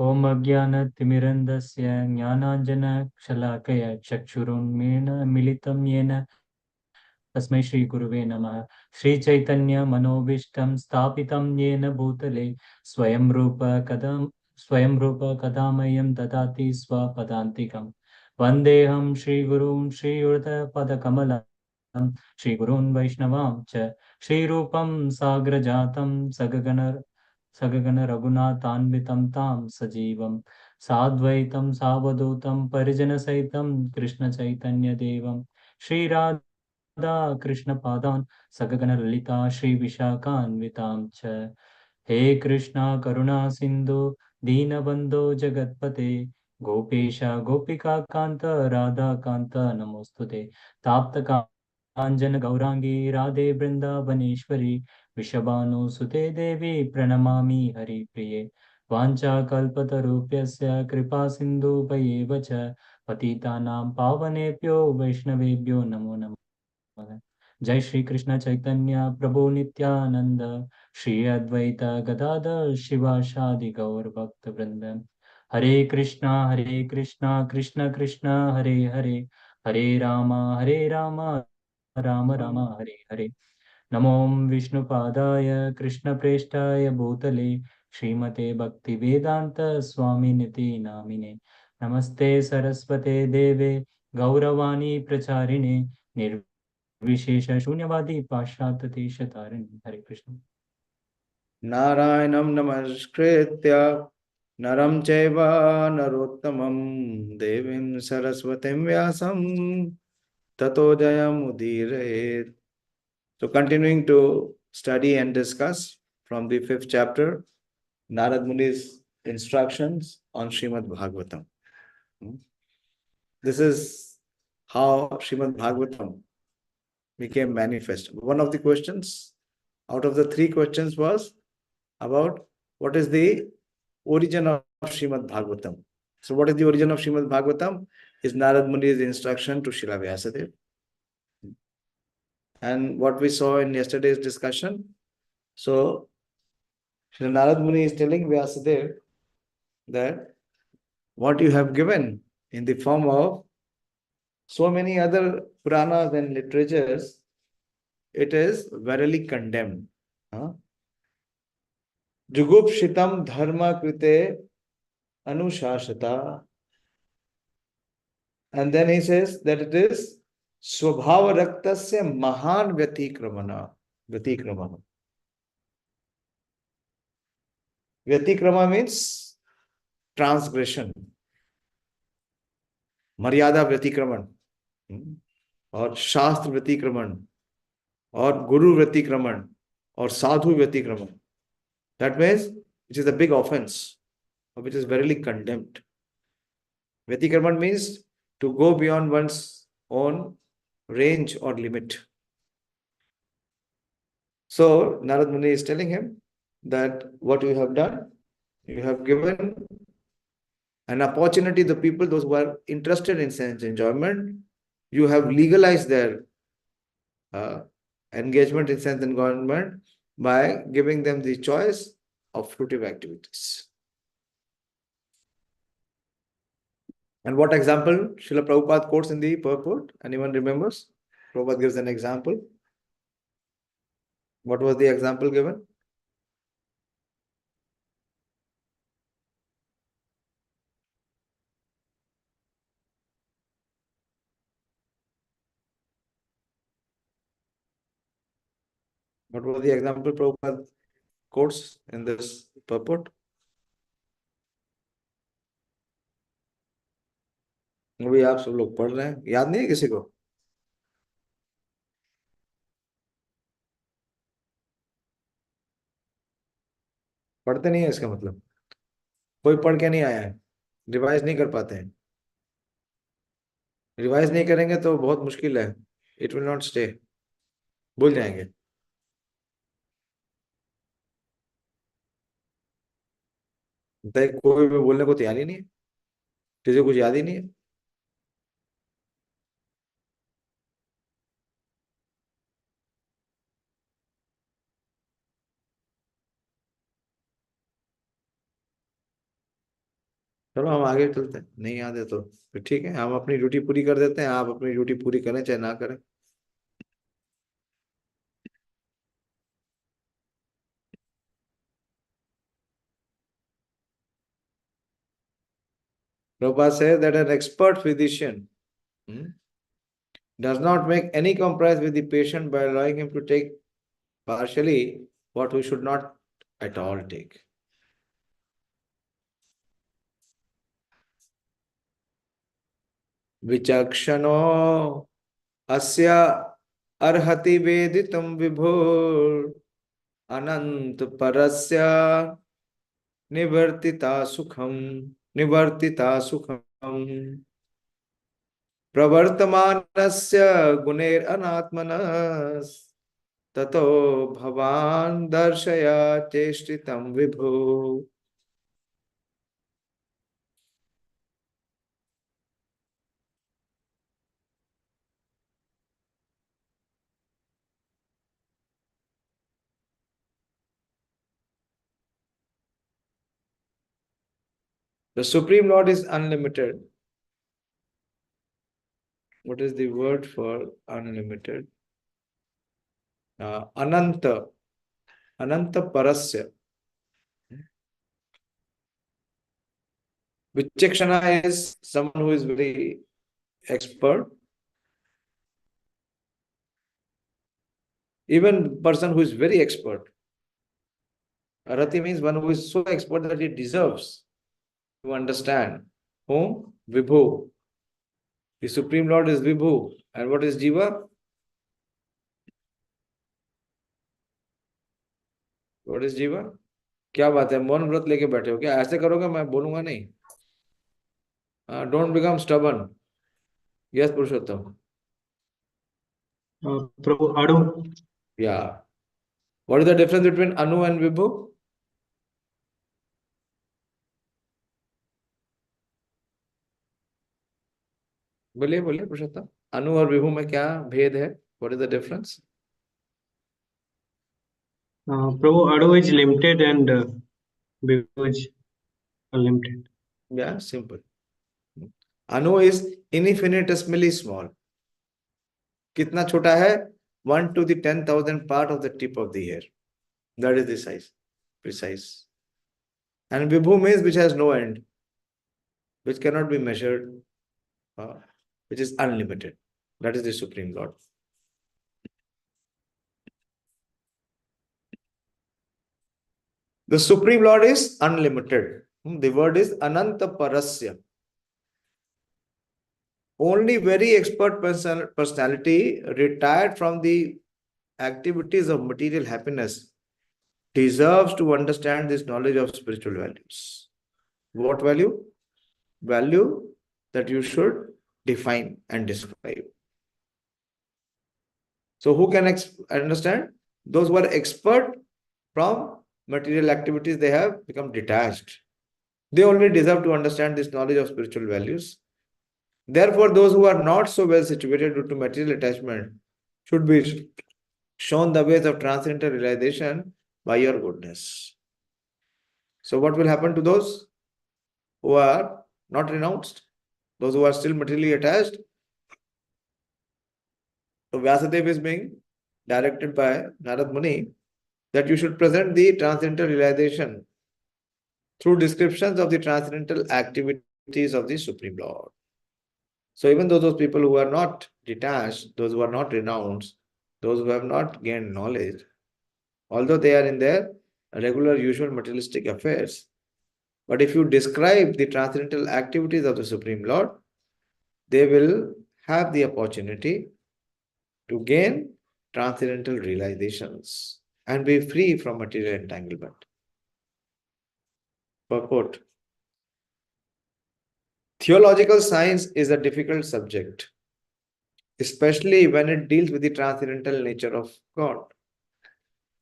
Om Ajnana-timirandasya Jnananjana-shalakaya Chakshurunmilitam Yena Tasmai Shri Guruve Namaha. Shri Chaitanya Manobishtam Sthapitam Yena Bhutale Swayam Rupa Kadamayam Dadati Swapadantikam. Vandeham Shri Gurun Shri Urta Padakamalam Shri Gurun Vaishnavam Cha Shri Rupam Sagrajatam Sagagana Raghunathanvitam Tam Sajivam Sadvaitam Savadutam Parijana Saitam Krishna Chaitanya Devam Shri Radha Krishna Padan Sagagana Lalita Shri Vishakhanvitam Cha. He Krishna Karuna Sindhu Deenabandho Jagatpate Gopesha Gopika Kanta Radha Kanta Namostute Tapta Kanjana Gaurangi Radhe Vrindavaneshwari Vishabhanu Sute Devi Pranamami Hari Priye Vancha Kalpatarupyasya Kripa Sindhu Payevacha Patitanam Pavanebhyo Vaishnavebhyo Namo Namaha. Jai Shri Krishna Chaitanya Prabhu Nityananda Shri Advaita Gadadhar Shivashadi Gaur Bhakta Vrindam. Hare Krishna Krishna Krishna Hare Hare Hare Rama Rama Rama Hare Hare. Namo Vishnu Padaya Krishna Preshtaya Bhutale Srimate Bhakti Vedanta Swami Niti Namine. Namaste Saraswate Deve Gauravani Pracharine Nirvishesha Shunyavadi Pashatate Tarini. Hare Krishna. Narayanam namaskritya naram chaiva narottamam devim saraswatim vyasam tato jayam udire. So continuing to study and discuss from the 5th chapter, Narad Muni's instructions on Śrīmad-Bhāgavatam. This is how Śrīmad-Bhāgavatam became manifest. One of the questions out of the 3 questions was about what is the origin of Śrīmad-Bhāgavatam. So what is the origin of Śrīmad-Bhāgavatam? Is Narad Muni's instruction to Śrī Vyāsadeva. And what we saw in yesterday's discussion, so Shri Narad Muni is telling Vyasadeva that what you have given in the form of so many other Puranas and literatures, it is verily condemned. Jugupshitam dharma krite anushashata. And then he says that it is swabhava raktasya mahan vyatikrama. Vyatikrama means transgression. Maryada Vyatikraman, or Shastra Vyatikraman, or Guru Vyatikraman, or Sadhu Vyatikraman. That means which is a big offense, or which is verily condemned. Vyatikraman means to go beyond one's own range or limit. So Narad Muni is telling him that what you have done, you have given an opportunity to the people, those who are interested in sense enjoyment, you have legalized their engagement in sense enjoyment by giving them the choice of fruitive activities. And what example Srila Prabhupada quotes in the Purport? Anyone remembers? Prabhupada gives an example. What was the example given? What was the example Prabhupada quotes in this Purport? अभी आप सब लोग पढ़ रहे हैं, याद नहीं है किसी को? पढ़ते नहीं है इसका मतलब कोई पढ़ के नहीं आया है, रिवाइज नहीं कर पाते हैं. रिवाइज नहीं करेंगे तो बहुत मुश्किल है, इट विल नॉट स्टे, भूल जाएंगे. कोई भी बोलने को तैयार ही नहीं है, किसी को कुछ याद ही नहीं है. चलो हम आगे चलते हैं, नहीं याद है तो फिर ठीक है, हम अपनी ड्यूटी पूरी कर देते हैं, आप अपनी ड्यूटी पूरी करें चाहे ना करें। Prabhupada says that an expert physician does not make any compromise with the patient by allowing him to take partially what we should not at all take. Vicakṣaṇo asya arhati vedituṁ vibhor ananta-pārasya nivṛttitaḥ sukham pravartamānasya guṇair anātmanas tato bhavān darśaya ceṣṭitaṁ vibhor. The Supreme Lord is unlimited. What is the word for unlimited? Ananta-pārasya. Vicakṣaṇo is someone who is very expert. Even person who is very expert. Arati means one who is so expert that he deserves to understand. Whom? Vibhor. The Supreme Lord is vibhor. And what is jiva? What is jiva? क्या बात है, मौन व्रत लेके बैठे हो क्या? ऐसे करोगे मैं बोलूंगा नहीं. Don't become stubborn. Yes, Purushottam. Prabhu, Anu. Yeah. What is the difference between Anu and Vibhu? बोलिए बोलिए पुरुषोत्तम, अनु और विभु में क्या भेद है? What is the difference? Prabhu, Anu is limited and Vibhu is unlimited. Yeah, simple. Anu is infinitesimally small. कितना छोटा है? 1 to the 10,000 part of the tip of the hair. That is the size. Precise. And Vibhu means which has no end, which cannot be measured, which is unlimited. That is the Supreme Lord. The Supreme Lord is unlimited. The word is ananta-pārasya. Only very expert personality retired from the activities of material happiness deserves to understand this knowledge of spiritual values. What value? Value that you should define and describe. So who can understand? Those who are expert from material activities, they have become detached. They only deserve to understand this knowledge of spiritual values. Therefore, those who are not so well situated due to material attachment should be shown the ways of transcendental realization by your goodness. So what will happen to those who are not renounced? Those who are still materially attached? So Vyāsadeva is being directed by Nārada Muni that you should present the transcendental realization through descriptions of the transcendental activities of the Supreme Lord. So even though those people who are not detached, those who are not renounced, those who have not gained knowledge, although they are in their regular usual materialistic affairs, but if you describe the transcendental activities of the Supreme Lord, they will have the opportunity to gain transcendental realizations and be free from material entanglement. Purport. Theological science is a difficult subject, especially when it deals with the transcendental nature of God.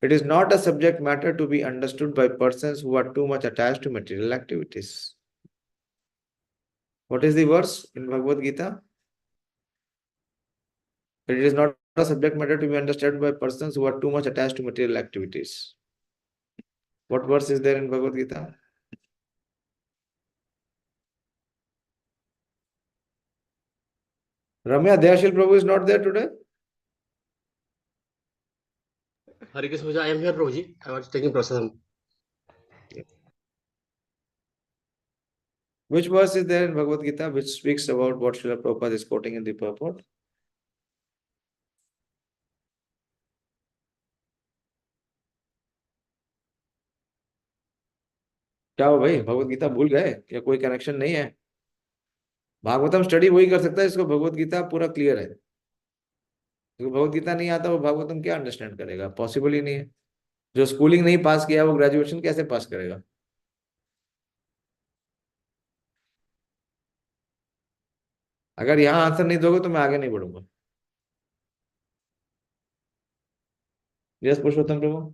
It is not a subject matter to be understood by persons who are too much attached to material activities. What is the verse in Bhagavad-gītā? It is not a subject matter to be understood by persons who are too much attached to material activities. What verse is there in Bhagavad-gītā? Ramya, Dayashil Prabhu is not there today? Hare Krishna, Prabhuji. I am here, Prabhuji. I was taking prasadam. Which verse is there in Bhagavad-gītā which speaks about what Srila Prabhupada is quoting in the purport? क्या हो भाई, भगवत-गीता भूल गए या कोई connection नहीं है? Bhagavatam study वही कर सकता है, इसको भगवत-गीता पूरा क्लियर है। तो भगवत-गीता नहीं आता वो भागवतम क्या अंडरस्टैंड करेगा? पॉसिबल ही नहीं है। जो स्कूलिंग नहीं पास किया वो ग्रेजुएशन कैसे पास करेगा? अगर यहाँ आंसर नहीं दोगे तो मैं आगे नहीं बढ़ूंगा। Yes Purushottam Prabhu.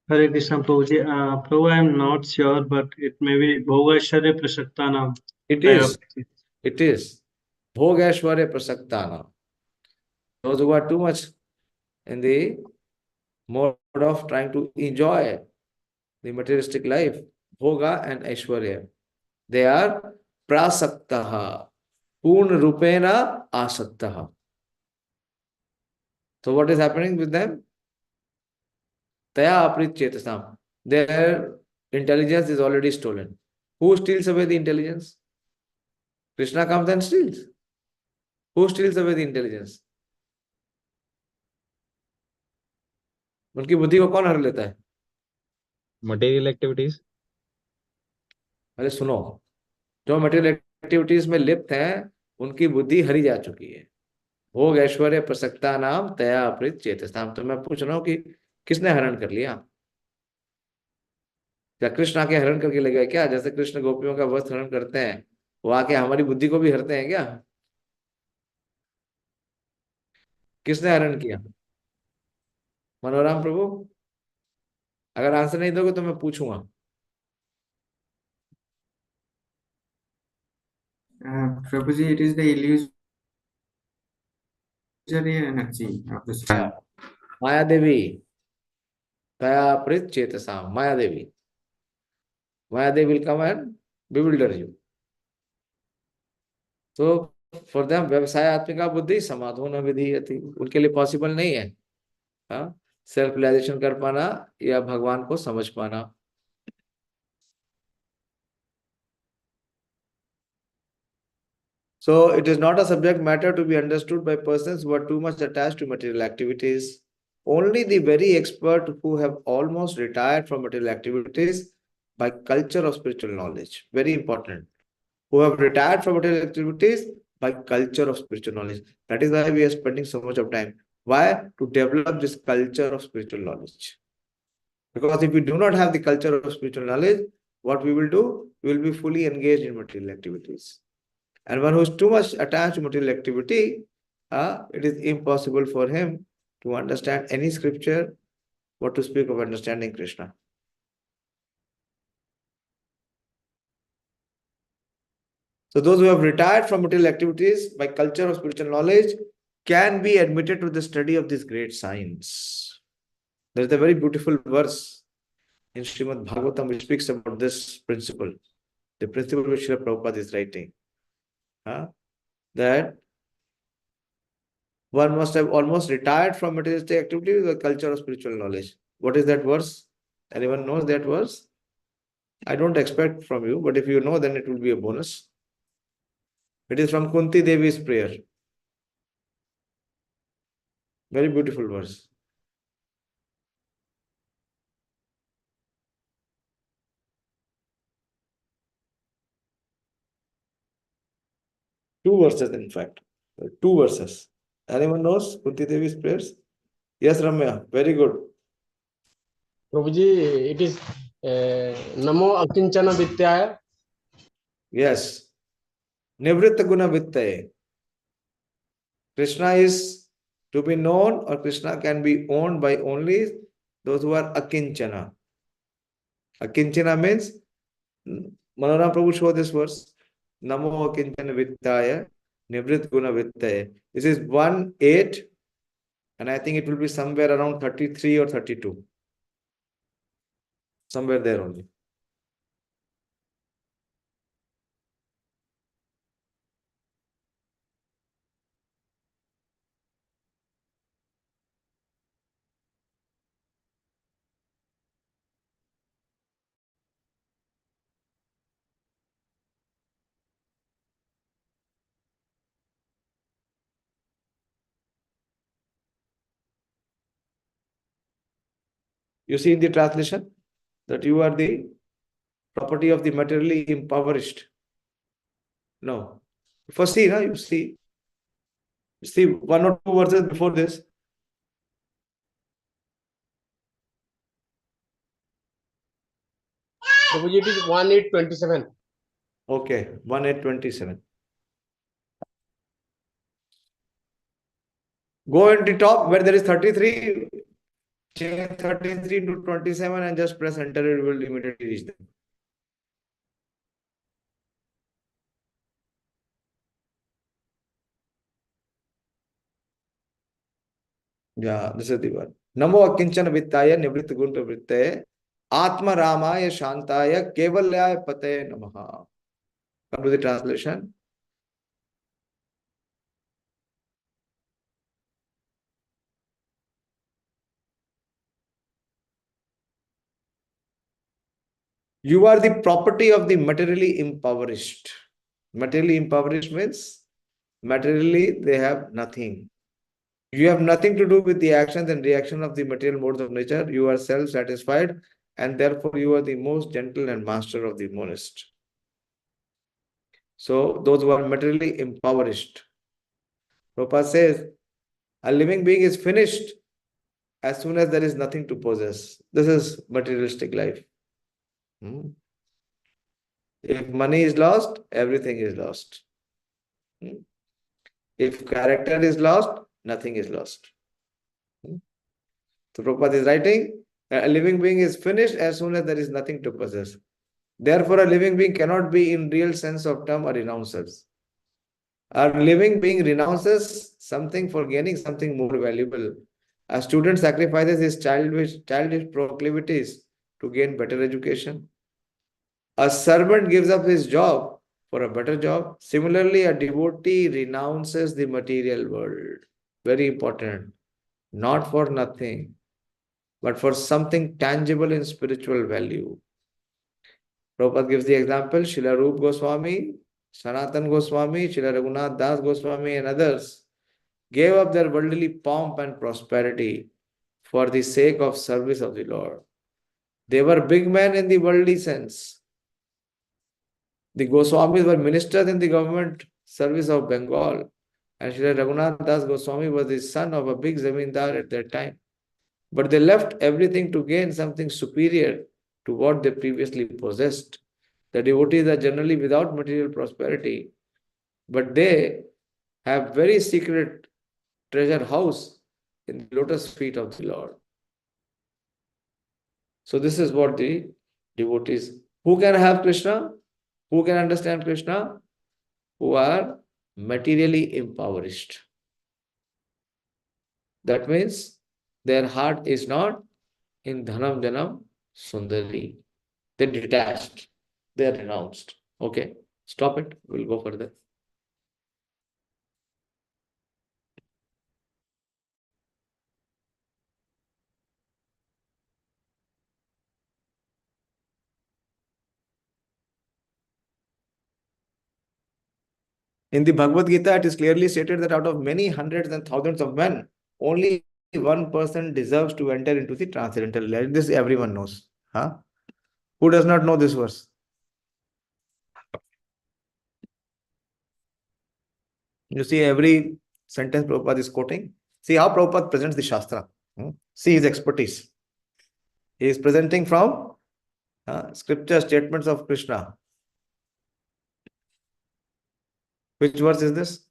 Hare Krishna, Prabhuji. Prabhu, I am not sure, but it may be Bhogaishwarya Prasaktanam. It is. It is. Bhogaishwarya Prasaktānam. Those who are too much in the mode of trying to enjoy the materialistic life, Bhoga and Aishwarya, they are prasaktaha, purna rupena asaktaha. So what is happening with them? Taya aprit chetasam. Their intelligence is already stolen. Who steals away the intelligence? Krishna comes and steals. Who steals away the intelligence? उनकी बुद्धि को कौन हर लेता है? Material activities. अरे सुनो, जो material activities में लिप्त हैं उनकी बुद्धि हरी जा चुकी है। भोग ऐश्वर्य प्रसक्ता नाम तया अपृत चेतसाम। तो मैं पूछ रहा हूँ कि किसने हरण कर लिया? क्या कृष्ण आके हरण करके ले गए क्या? जैसे कृष्ण गोपियों का वस्त्र हरण करते हैं, वो आके हमारी बुद्धि को भी हरते हैं क्या? किसने हरण किया? मनोराम प्रभु, अगर आंसर नहीं दोगे तो मैं पूछूंगा। Prabhuji, it is the illusory energy of the sun. माया देवी तया अपृत चेतसाम। माया देवी will come and bewilder you. So for them व्यवसाय आत्मिका बुद्धि समाधो न विधीयति। उनके लिए पॉसिबल नहीं है सेल्फ रियलाइजेशन कर पाना या भगवान को समझ पाना। So it is not a subject matter to be understood by persons who are too much attached to material activities. Only the very expert who have almost retired from material activities by culture of spiritual knowledge, very important, who have retired from material activities by culture of spiritual knowledge. That is why we are spending so much of time. Why? To develop this culture of spiritual knowledge. Because if we do not have the culture of spiritual knowledge, what we will do? We will be fully engaged in material activities. And one who is too much attached to material activity, it is impossible for him to understand any scripture, what to speak of understanding Krishna. So those who have retired from material activities by culture of spiritual knowledge can be admitted to the study of this great science. There is a very beautiful verse in Śrīmad-Bhāgavatam which speaks about this principle, the principle which Srila Prabhupada is writing. That one must have almost retired from materialistic activity with the culture of spiritual knowledge. What is that verse? Anyone knows that verse? I don't expect from you, but if you know, then it will be a bonus. It is from Kunti Devi's prayer. Very beautiful verse. Two verses, in fact. Two verses. Anyone knows Kunti Devi's prayers? Yes, Ramya. Very good. Prabhuji, it is Namo Akinchana Vidyaya. Yes. Nivritta Guna Vittaye. Krishna is to be known, or Krishna can be owned by only those who are akinchana. Akinchana means, Manoram Prabhu showed this verse, Namo Akinchana Vittaya, Nivrit Guna Vittaye. This is 1:8, and I think it will be somewhere around 33 or 32. Somewhere there only. You see in the translation that you are the property of the materially impoverished. No. First see, you see. See one or two verses before this. Prabhuji, it is 1827. Okay, 1827. Go in the top where there is 33, change 33 to 27 and just press enter, it will immediately reach them. Yeah, this is the one. Namo akinchana vittaya nivritta gunta vritte atma ramaya shantaya kevalyaya pate namaha. Come to the translation. You are the property of the materially impoverished. Materially impoverished means materially they have nothing. You have nothing to do with the actions and reaction of the material modes of nature. You are self-satisfied and therefore you are the most gentle and master of the monist. So those who are materially impoverished. Prabhupada says, a living being is finished as soon as there is nothing to possess. This is materialistic life. If money is lost, everything is lost. If character is lost, nothing is lost. So Prabhupada is writing, a living being is finished as soon as there is nothing to possess. Therefore, a living being cannot be in real sense of term a renouncer. A living being renounces something for gaining something more valuable. A student sacrifices his childish proclivities to gain better education. A servant gives up his job for a better job. Similarly, a devotee renounces the material world. Very important. Not for nothing, but for something tangible in spiritual value. Prabhupada gives the example, Srila Rupa Gosvāmī, Sanatana Gosvāmī, Srila Raghunath Das Gosvāmī and others gave up their worldly pomp and prosperity for the sake of service of the Lord. They were big men in the worldly sense. The Goswamis were ministers in the government service of Bengal, and Srila Raghunath Das Gosvāmī was the son of a big zamindar at that time. But they left everything to gain something superior to what they previously possessed. The devotees are generally without material prosperity, but they have very secret treasure house in the lotus feet of the Lord. So this is what the devotees, who can have Krishna, who can understand Krishna, who are materially impoverished. That means their heart is not in dhanam janam sundari. They're detached. They're renounced. Okay, stop it. We'll go further. In the Bhagavad-gītā, it is clearly stated that out of many hundreds and thousands of men, only one person deserves to enter into the transcendental life. This everyone knows. Huh? Who does not know this verse? You see every sentence Prabhupada is quoting. See how Prabhupada presents the Shastra. See his expertise. He is presenting from scripture statements of Krishna. Which verse is this?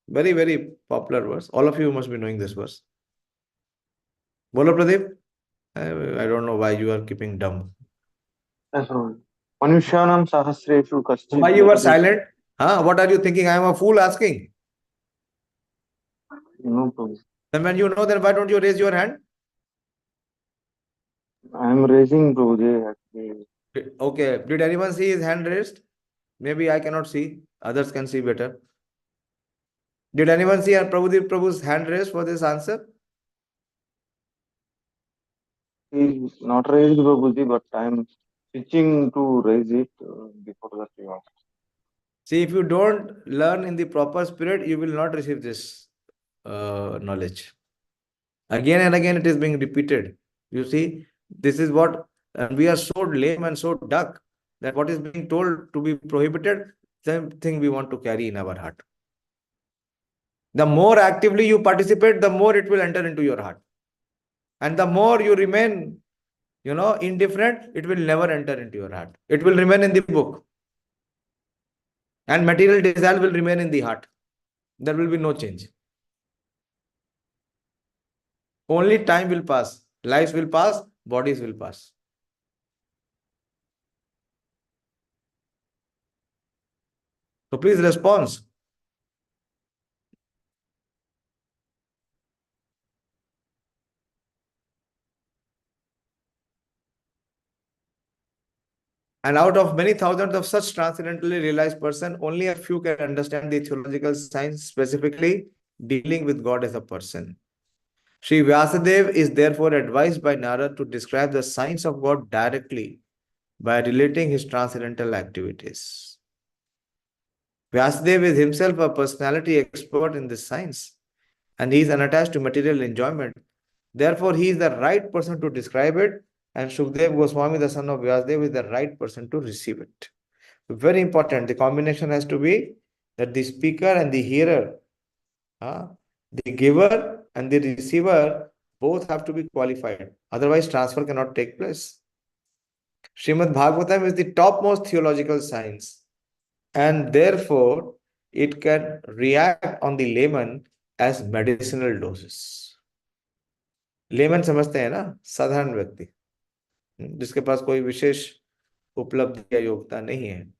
Very, very popular verse. All of you must be knowing this verse. Bolo Pradeep? I don't know why you are keeping dumb. Manushanam sahasreshu kaschid. Why you are silent? What are you thinking? I am a fool asking. No, Prabhu. Then when you know, then why don't you raise your hand? I am raising, Prabhuji. Okay. Did anyone see his hand raised? Maybe I cannot see. Others can see better. Did anyone see Prabhu's hand raised for this answer? He is not raised, Prabhuji, but I am switching to raise it before that you ask. See, if you don't learn in the proper spirit, you will not receive this knowledge. Again and again, it is being repeated. You see, This is what, and we are so lame and so duck that what is being told to be prohibited, same thing we want to carry in our heart. The more actively you participate, the more it will enter into your heart. And the more you remain, indifferent, it will never enter into your heart. It will remain in the book. And material desire will remain in the heart. There will be no change. Only time will pass. Lives will pass, bodies will pass. So please respond. And out of many thousands of such transcendentally realized persons, only a few can understand the theological science specifically dealing with God as a person. Śrī Vyāsadeva is therefore advised by Nārada to describe the science of God directly by relating his transcendental activities. Vyāsadeva is himself a personality expert in this science, and he is unattached to material enjoyment. Therefore, he is the right person to describe it, and Śukadeva Gosvāmī, the son of Vyāsadeva, is the right person to receive it. Very important. The combination has to be that the speaker and the hearer, the giver and the receiver, both have to be qualified. Otherwise, transfer cannot take place. Śrīmad-Bhāgavatam is the topmost theological science, and therefore it can react on the layman as medicinal doses. Lemon समझते हैं ना, साधारण व्यक्ति जिसके पास कोई विशेष उपलब्धि या योग्यता नहीं है.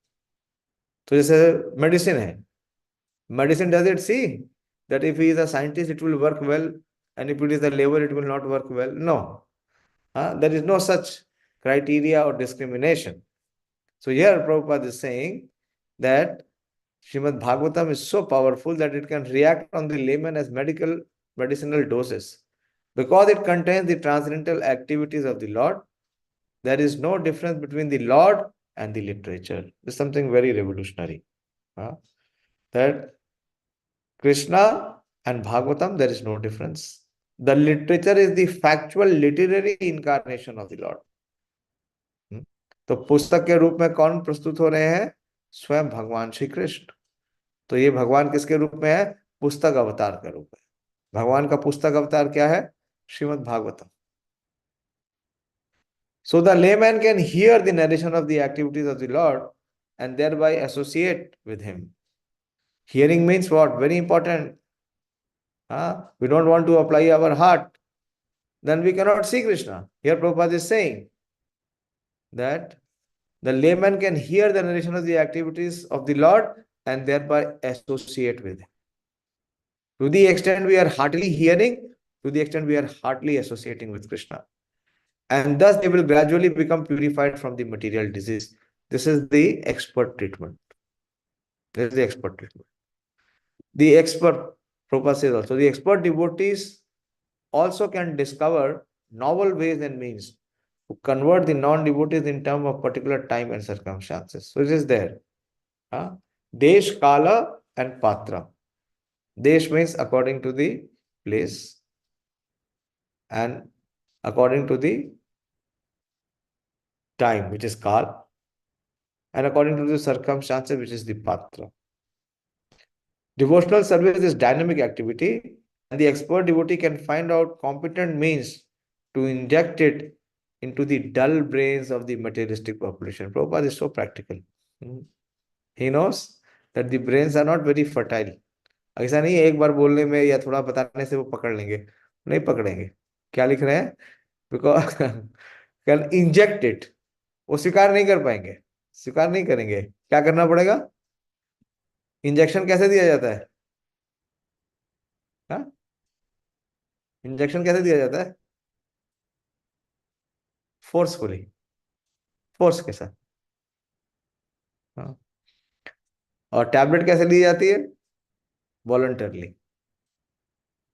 तो जैसे मेडिसिन है, medicine does it see that if he is a scientist it will work well, and if it is a labor it will not work well? No. There is no such criteria or discrimination. So here Prabhupada is saying that Śrīmad-Bhāgavatam is so powerful that it can react on the layman as medicinal doses. Because it contains the transcendental activities of the Lord, there is no difference between the Lord and the literature. This is something very revolutionary. That Krishna and Bhagavatam, there is no difference. The literature is the factual literary incarnation of the Lord. तो पुस्तक के रूप में कौन प्रस्तुत हो रहे हैं? स्वयं भगवान श्री कृष्ण. तो ये भगवान किसके रूप में है? पुस्तक अवतार का रूप है. भगवान का पुस्तक अवतार क्या है? Śrīmad-Bhāgavatam. So the layman can hear the narration of the activities of the Lord and thereby associate with him. Hearing means what? Very important. We don't want to apply our heart, then we cannot see Krishna. Here Prabhupada is saying that the layman can hear the narration of the activities of the Lord and thereby associate with him. To the extent we are heartily hearing, to the extent we are heartily associating with Krishna. And thus they will gradually become purified from the material disease. This is the expert treatment. This is the expert treatment. The expert, Prabhupada says also, the expert devotees also can discover novel ways and means to convert the non-devotees in terms of particular time and circumstances. So it is there. Desh, Kala and Patra. Desh means according to the place and according to the time, which is Kal, and according to the circumstances, which is the Patra. Devotional service is dynamic activity, and the expert devotee can find out competent means to inject it into the dull brains of the materialistic population. Prabhupada is so practical. He knows that the brains are not very fertile. ऐसा नहीं है एक बार बोलने में या थोड़ा बताने से वो पकड़ लेंगे, नहीं पकड़ेंगे. क्या लिख रहे हैं? Because can inject it. वो स्वीकार नहीं कर पाएंगे, स्वीकार नहीं करेंगे. क्या करना पड़ेगा? इंजेक्शन कैसे दिया जाता है? इंजेक्शन कैसे दिया जाता है? फोर्सफुली, फोर्स के साथ. और टैबलेट कैसे ली जाती है? वॉलंटरली.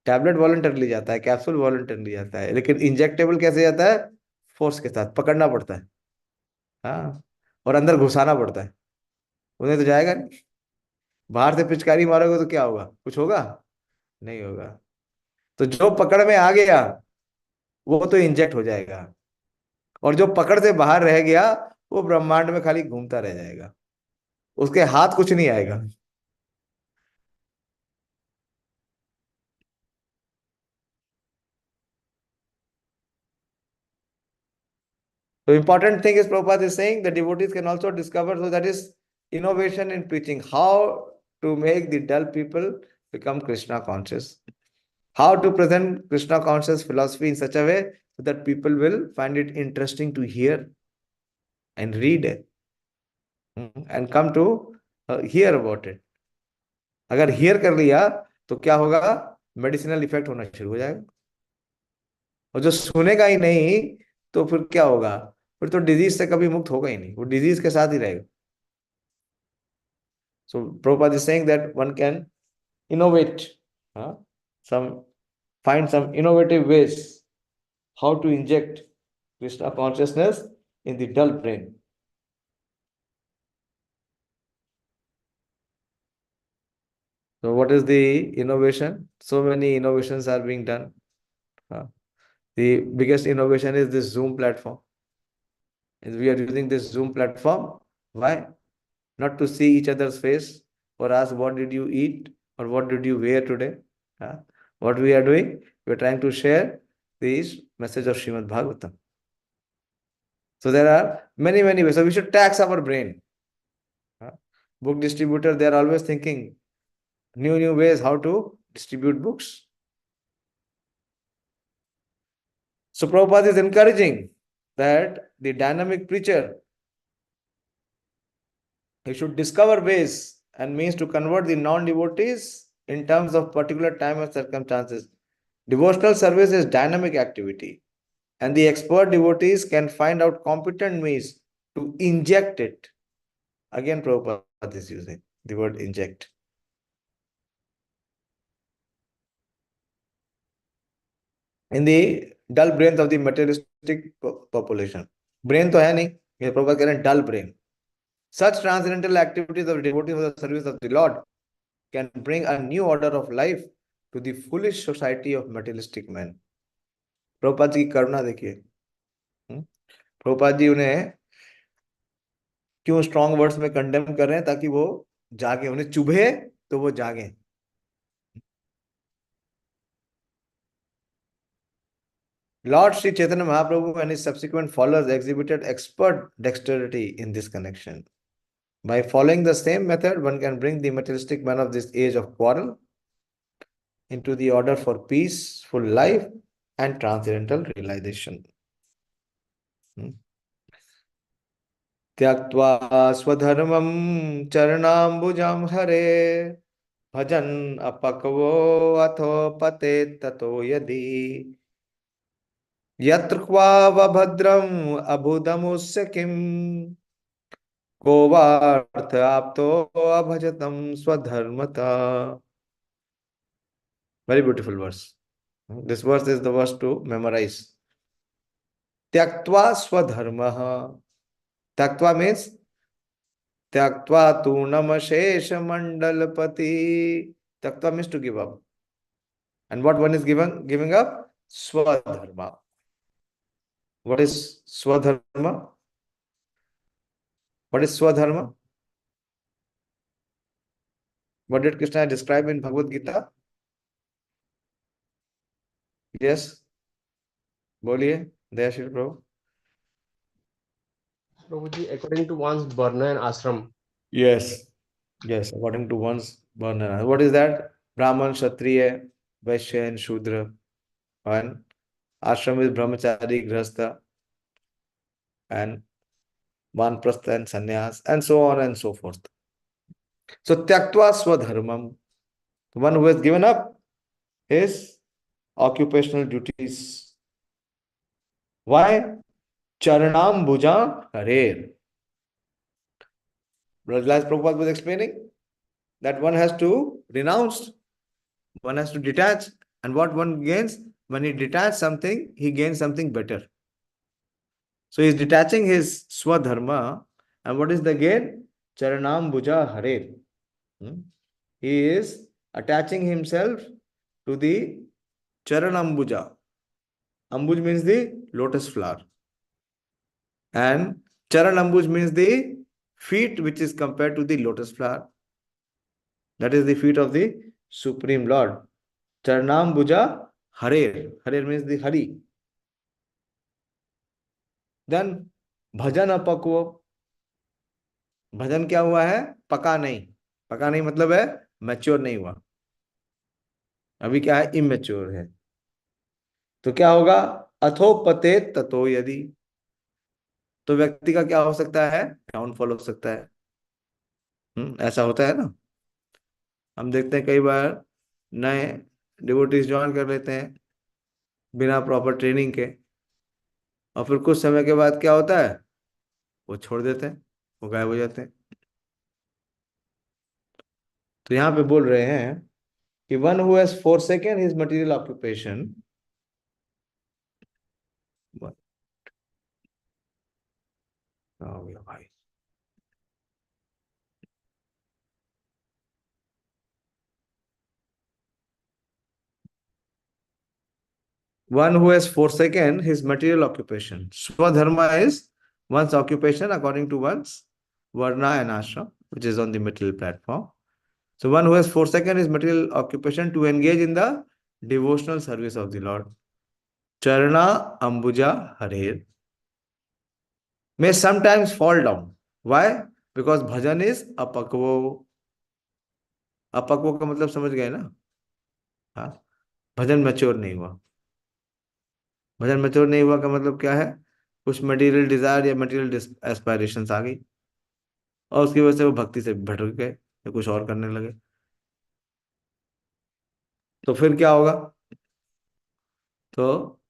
टैबलेट वॉलंटरली जाता है, कैप्सूल वॉलंटरली जाता है, लेकिन इंजेक्टेबल कैसे जाता है? फोर्स के साथ. पकड़ना पड़ता है, और अंदर घुसाना पड़ता है. उन्हें तो जाएगा नहीं. बाहर से पिचकारी मारोगे तो क्या होगा? कुछ होगा? नहीं होगा. तो जो पकड़ में आ गया वो तो इंजेक्ट हो जाएगा. और जो पकड़ से बाहर रह गया वो ब्रह्मांड में खाली घूमता रह जाएगा, उसके हाथ कुछ नहीं आएगा। So important thing is Prabhupada is saying the devotees can also discover, so that is innovation in preaching, how to make the dull people become Krishna conscious, how to present Krishna conscious philosophy in such a way so that people will find it interesting to hear and read it and come to hear about it. अगर hear कर लिया तो क्या होगा, medicinal effect होना शुरू हो जाएगा, और जो सुनेगा ही नहीं तो फिर क्या होगा, फिर तो डिजीज से कभी मुक्त होगा ही नहीं, वो डिजीज के साथ ही रहेगा. So Prabhupada is saying that one can innovate, find some innovative ways how to inject Krishna consciousness in the dull brain. So what is the innovation? So many innovations are being done. The biggest innovation is this Zoom platform. We are using this Zoom platform. Why? Not to see each other's face or ask what did you eat or what did you wear today. What we are doing, we are trying to share this message of Śrīmad-Bhāgavatam. So there are many ways. So we should tax our brain. Book distributor, they are always thinking new ways how to distribute books. So Prabhupada is encouraging that the dynamic preacher, he should discover ways and means to convert the non-devotees in terms of particular time and circumstances. Devotional service is dynamic activity, and the expert devotees can find out competent means to inject it. Again, Prabhupada is using the word inject. In the dull brains of the materialistic population. Brain to hai nahi, ye Prabhupada keh rahe hain dull brain. Such transcendental activities of devotees for the service of the Lord can bring a new order of life to the foolish society of materialistic men. Prabhupada ji की करुणा देखिए. प्रभुपाद जी उन्हें क्यों strong words में condemn कर रहे हैं, ताकि वो जागे, उन्हें चुभे तो वो जागे. Lord Sri Chaitanya Mahaprabhu and his subsequent followers exhibited expert dexterity in this connection. By following the same method, one can bring the materialistic man of this age of quarrel into the order for peaceful life and transcendental realization. त्यक्त्वा स्वधर्मं चरणाम्बुजं हरे भजन् अपक्वो अथो पते ततो यदि यत्र क्वावभद्रम् अबुधमुस्य किम् को वार्थ आप्तो अभजतं स्वधर्मता. Very beautiful verse. This verse is the verse to memorize. Tyaktva swadharmaha. Tyaktva means Tyaktva tunam shesha mandalapati. Tyaktva means to give up. And what one is giving up? Swadharma. What is Swadharma? What is Swadharma? What did Krishna describe in Bhagavad-gītā? Yes. Boliye, Dayashri Prabhu. Prabhuji, according to one's varna and ashram. Yes. Yes, according to one's varna. What is that? Brahman, Kshatriya, Vaishya and Shudra. And ashram is Brahmachari, Grihastha, and Vanprastha and Sannyas, and so on and so forth. So, Tyaktva Swadharmam. The one who has given up his occupational duties. Why? Charanam Bhuja Harer. Rajlaz Prabhupada was explaining that one has to renounce, one has to detach, and what one gains, when he detaches something, he gains something better. So he is detaching his Swadharma, and what is the gain? Charanam Bhuja Harer. He is attaching himself to the Charanambuja. Ambuj means the lotus flower. And charan ambuj means the feet which is compared to the lotus flower. That is the feet of the Supreme Lord. Charanambuja Harer. Harer means the Hari. Then bhajan apakvo. भजन क्या हुआ है? पका नहीं. पका नहीं मतलब है mature नहीं हुआ. अभी क्या है? इमेच्योर है. तो क्या होगा? अथोपते ततो यदि. तो व्यक्ति का क्या हो सकता है? डाउनफॉल हो सकता है. ऐसा होता है ना. हम देखते हैं कई बार नए डिवोटीज ज्वाइन कर लेते हैं बिना प्रॉपर ट्रेनिंग के, और फिर कुछ समय के बाद क्या होता है? वो छोड़ देते हैं, वो गायब हो जाते हैं. तो यहाँ पे बोल रहे हैं कि one who has forsaken his material occupation, भाई one who has forsaken his material occupation. Swadharma is one's occupation according to one's varna and ashram, which is on the material platform. So one who has forsaken his material occupation to engage in the devotional service of the Lord. Charana ambuja harer may sometimes fall down. Why? Because bhajan is apakvo. अपक्व का मतलब समझ गए ना. हाँ, भजन mature नहीं हुआ. भजन mature नहीं हुआ का मतलब क्या है? कुछ मटेरियल डिजायर या मटेरियल एस्पायरेशंस आ गई और उसकी वजह से वो भक्ति से भटक गए या कुछ और करने लगे. तो फिर क्या होगा? तो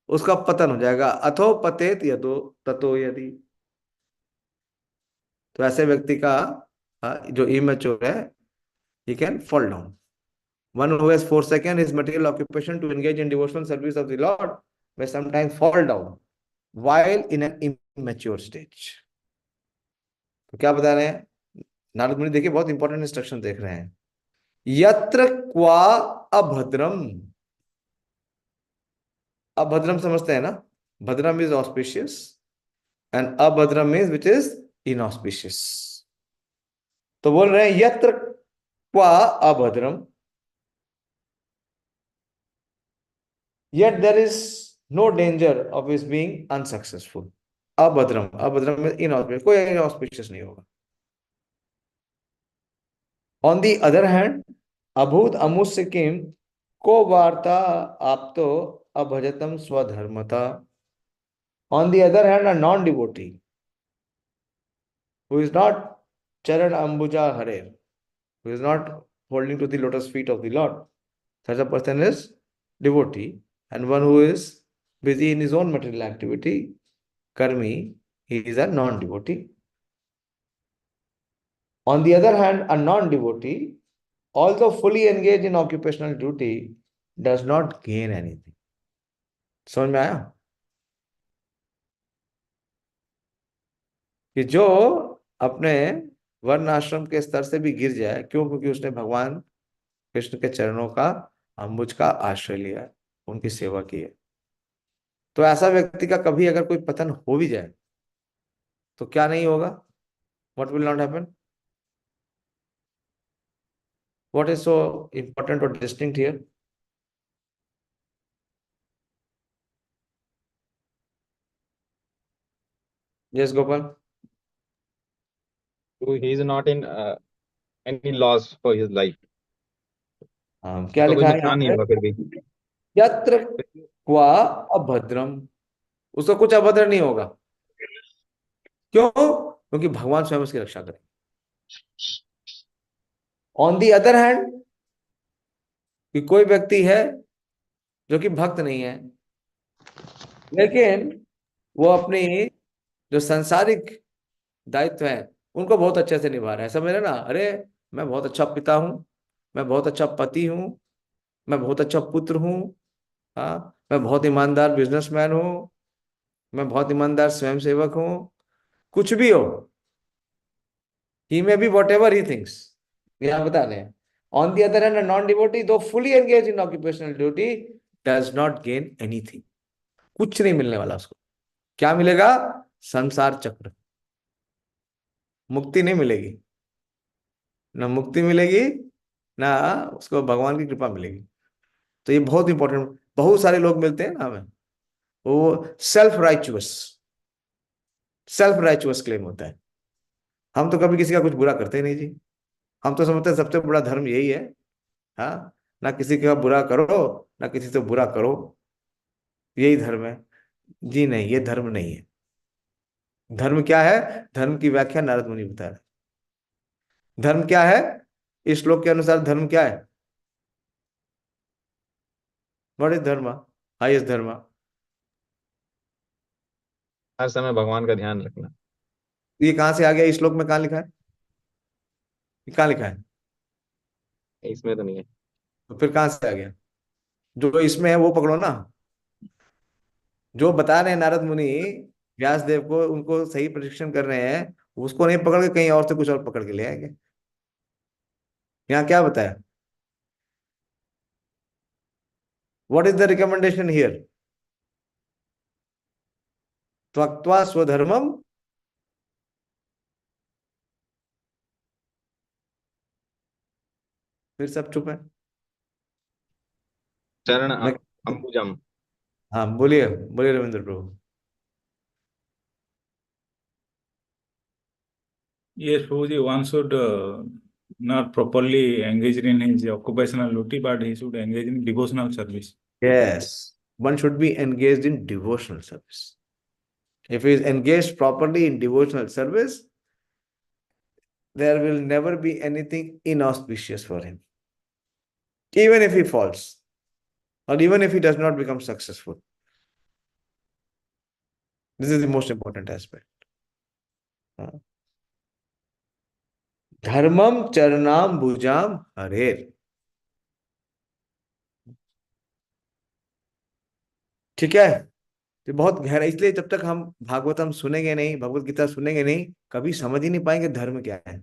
उसका पतन हो जाएगा. अथो पतेत यदो ततो यदि. तो ऐसे व्यक्ति का जो इमेच्योर है, he can fall down. One who has forsaken his material occupation to engage in devotional service of the Lord may sometimes fall down while in an immature stage. तो क्या बता रहे हैं नारद मुनि? देखिए, बहुत इंपॉर्टेंट इंस्ट्रक्शन देख रहे हैं. यत्र क्वा अभद्रम. अभद्रम समझते हैं ना? भद्रम इज ऑस्पिशियस एंड अभद्रम मीन्स विच इज इनऑस्पिशियस. तो बोल रहे हैं यत्र क्वा अभद्रम, yet there is no danger of his being unsuccessful. Abhadram. Abhadram means inauspicious. कोई inauspicious नहीं होगा. On the other hand, abhut amusya kim ko varta apto abhajatam swadharmata. On the other hand, a non-devotee who is not charan ambuja harer, who is not holding to the lotus feet of the Lord, such a person is devotee. And one who is busy in his own material activity, karmi, he is a non-devotee. On the other hand, a non-devotee, although fully engaged in occupational duty, does not gain anything. समझ में आया? कि जो अपने वर्ण आश्रम के स्तर से भी गिर जाए, क्यों? क्योंकि उसने भगवान कृष्ण के चरणों का अंबुज का आश्रय लिया है, उनकी सेवा की है. तो ऐसा व्यक्ति का कभी अगर कोई पतन हो भी जाए तो क्या नहीं होगा? What will not happen? What is so important or distinct here? Yes, Gopal. So he is not in any loss for his life. क्या उसका कोई लिखा है नुकसान नहीं यहाँ होगा पे? फिर भी. यत्र क्वा अभद्रम. उसका कुछ अभद्र नहीं होगा. क्यों? क्योंकि भगवान स्वयं उसकी रक्षा करें. ऑन दी अदर हैंड, कि कोई व्यक्ति है जो कि भक्त नहीं है, लेकिन वो अपनी जो सांसारिक दायित्व है उनको बहुत अच्छे से निभा रहा है. समझ रहे ना? अरे मैं बहुत अच्छा पिता हूं, मैं बहुत अच्छा पति हूं, मैं बहुत अच्छा पुत्र हूं, हाँ, मैं बहुत ईमानदार बिजनेसमैन हूं, मैं बहुत ईमानदार स्वयंसेवक हूं. कुछ भी हो, he may be whatever he thinks. यहाँ बता रहे हैं. On the other hand, a non-devotee, though fully engaged in occupational duty, does not gain anything. कुछ नहीं मिलने वाला उसको. क्या मिलेगा? संसार चक्र, मुक्ति नहीं मिलेगी, ना मुक्ति मिलेगी ना उसको भगवान की कृपा मिलेगी। तो ये बहुत इंपॉर्टेंट, बहुत सारे लोग मिलते हैं ना हमें, वो सेल्फ राइचुअस क्लेम होता है। हम तो कभी किसी का कुछ बुरा करते ही नहीं जी, हम तो समझते हैं सबसे बड़ा धर्म यही है, हाँ, ना किसी का बुरा करो ना किसी से बुरा करो, यही धर्म है। जी नहीं, ये धर्म नहीं है। धर्म क्या है? धर्म की व्याख्या नारद मुनि बता रहे। धर्म क्या है इस श्लोक के अनुसार? धर्म क्या है? व्हाट इज धर्म? हाईएस्ट धर्म? हर समय भगवान का ध्यान रखना। ये कहां से आ गया? इस श्लोक में कहां लिखा है? ये कहां लिखा है? इसमें तो नहीं है। तो फिर कहां से आ गया? जो इसमें है वो पकड़ो ना। जो बता रहे हैं नारद मुनि व्यास देव को, उनको सही प्रशिक्षण कर रहे हैं, उसको नहीं पकड़ के कहीं और से कुछ और पकड़ के ले आएंगे। यहाँ क्या बताया? What is the recommendation here? त्यक्त्वा स्वधर्मम, फिर सब चुप है। चरण मैं अंबुजम। हाँ, बोलिए बोलिए रविंद्र प्रभु। Yes, Prabhuji, one should not properly engage in his occupational duty, but he should engage in devotional service. Yes, one should be engaged in devotional service. If he is engaged properly in devotional service, there will never be anything inauspicious for him. Even if he falls, or even if he does not become successful. This is the most important aspect. धर्मम चरणाम भुजाम हरेर। ठीक है, तो बहुत गहरा, इसलिए जब तक हम भागवतम सुनेंगे नहीं, भगवत गीता सुनेंगे नहीं, कभी समझ ही नहीं पाएंगे धर्म क्या है।